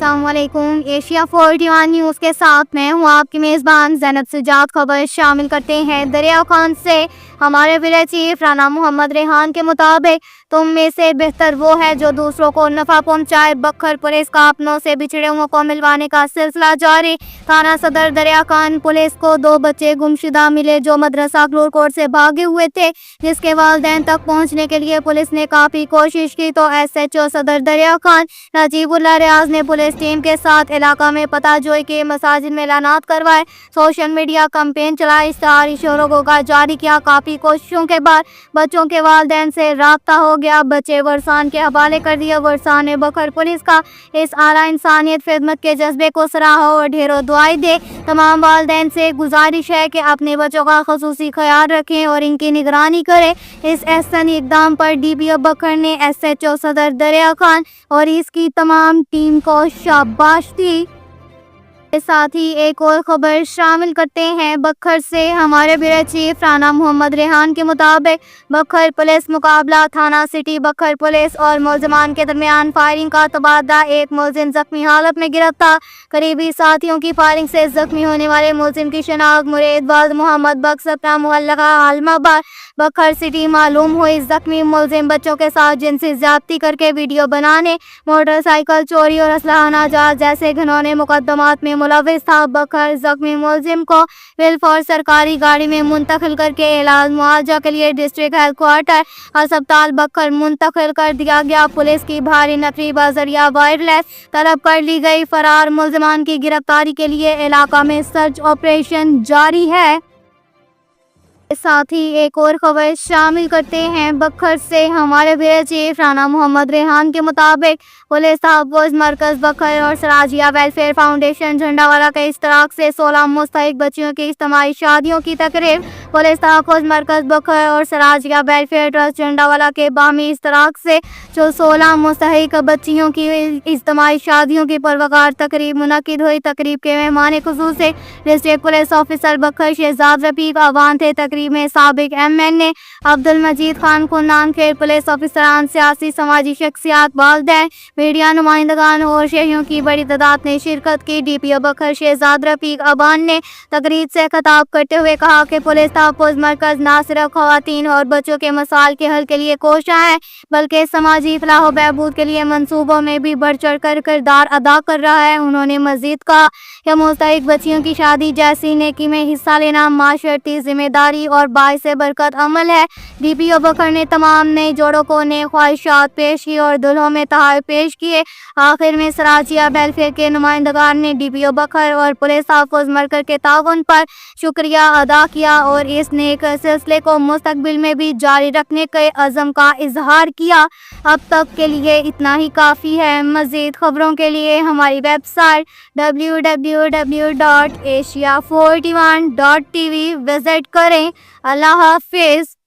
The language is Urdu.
السلام علیکم۔ ایشیا 41 نیوز کے ساتھ میں ہوں آپ کی میزبان زینب سجاد۔ خبر شامل کرتے ہیں دریا خان سے۔ ہمارے ولیج چیف رانا محمد ریحان کے مطابق تم میں سے بہتر وہ ہے جو دوسروں کو نفع پہنچائے۔ بکھر پولیس کا اپنوں سے بچھڑے ہوئوں کو ملوانے کا سلسلہ جاری۔ تھانہ صدر دریا خان پولیس کو 2 بچے گمشدہ ملے جو مدرسہ کلور کوٹ سے بھاگے ہوئے تھے، جس کے والدین تک پہنچنے کے لیے پولیس نے کافی کوشش کی تو SHO صدر دریا خان نجیب اللہ ریاض نے پولیس ٹیم کے ساتھ علاقہ میں پتہ جوئی کی، مساجد میں اعلانات کروائے، سوشل میڈیا کمپین چلائے، اشتہاری شوروں کو جاری کیا۔ کافی کوششوں کے بعد بچوں کے والدین سے رابطہ ہو گیا، بچے ورثان کے حوالے کر دیا۔ ورثان نے بکھر پولیس کا اس اعلیٰ انسانیت خدمت کے جذبے کو سراہا اور ڈھیروں دعائیں دے۔ تمام والدین سے گزارش ہے کہ اپنے بچوں کا خصوصی خیال رکھیں اور ان کی نگرانی کریں۔ اس احسانی اقدام پر DPO بکھر نے SHO صدر دریا خان اور اس کی تمام ٹیم کو شاباش دی۔ اس ساتھ ہی ایک اور خبر شامل کرتے ہیں بکھر سے۔ ہمارے بیورو چیف رانا محمد ریحان کے مطابق بکھر پولیس مقابلہ تھانہ سٹی بکھر پولیس اور ملزمان کے درمیان فائرنگ کا تبادلہ، ایک ملزم زخمی حالت میں گرفتار۔ قریبی ساتھیوں کی فائرنگ سے زخمی ہونے والے ملزم کی شناخت مرید والد محمد بخش اپنا محلہ عالم آباد بکھر سٹی معلوم ہوئی۔ زخمی ملزم بچوں کے ساتھ جنسی زیادتی کر کے ویڈیو بنانے، موٹر سائیکل چوری اور اسلحہ ناجائز جیسے گھنونے مقدمات میں ملوث تھا۔ بکھر زخمی ملزم کو بالفعل سرکاری گاڑی میں منتقل کر کے علاج معالجہ کے لیے ڈسٹرکٹ ہیلتھ کوارٹر ہسپتال بکھر منتقل کر دیا گیا۔ پولیس کی بھاری نفری بذریعہ وائرلیس طلب کر لی گئی۔ فرار ملزمان کی گرفتاری کے لیے علاقہ میں سرچ آپریشن جاری ہے۔ اس ساتھ ہی ایک اور خبر شامل کرتے ہیں بکھر سے۔ ہمارے بیورو چیف رانا محمد ریحان کے مطابق پولیس تحفظ مرکز بکھر اور سراجیہ ویلفیئر فاؤنڈیشن جھنڈاوالا کے اشتراک سے 16 مستحق بچیوں کی اجتماعی شادیوں کی تقریب۔ پولیس تحفظ مرکز بکھر اور سراجیہ ویلفیئر ٹرسٹ جھنڈاوالا کے باہمی اشتراک سے 16 مستحق بچیوں کی اجتماعی شادیوں کی پروقار تقریب منعقد ہوئی۔ تقریب کے مہمان خصوصی ڈسٹرکٹ پولیس آفیسر بکھر شہزاد رفیق اعوان تھے۔ تقریب میں سابق MNA عبدالمجید خان خنان، کھیل پولیس افسران، سیاسی سماجی شخصیات، والدین، میڈیا نمائندگان اور شہریوں کی بڑی تعداد نے شرکت کی۔ DPO بکھر شہزاد رفیق اعوان نے تقریب سے خطاب کرتے ہوئے کہا کہ پولیس تحفظ مرکز نہ صرف خواتین اور بچوں کے مسائل کے حل کے لیے کوشاں ہے بلکہ سماجی فلاح و بہبود کے لیے منصوبوں میں بھی بڑھ چڑھ کر کردار ادا کر رہا ہے۔ انہوں نے مزید کہا کہ مستحق بچیوں کی شادی جیسی نیکی میں حصہ لینا معاشرتی ذمہ داری اور باعث برکت عمل ہے۔ DPO بکھر نے تمام نئے جوڑوں کو نیک خواہشات پیش کی اور دلہوں میں تحائف پیش کیے۔ آخر میں سراجیہ ویلفیئر کے نمائندگان نے DPO بکھر اور پولیس تحفظ مرکز کے تعاون پر شکریہ ادا کیا اور اس نیک سلسلے کو مستقبل میں بھی جاری رکھنے کے عزم کا اظہار کیا۔ اب تک کے لیے اتنا ہی کافی ہے۔ مزید خبروں کے لیے ہماری ویب سائٹ www.asia41.tv وزٹ کریں۔ اللہ حافظ۔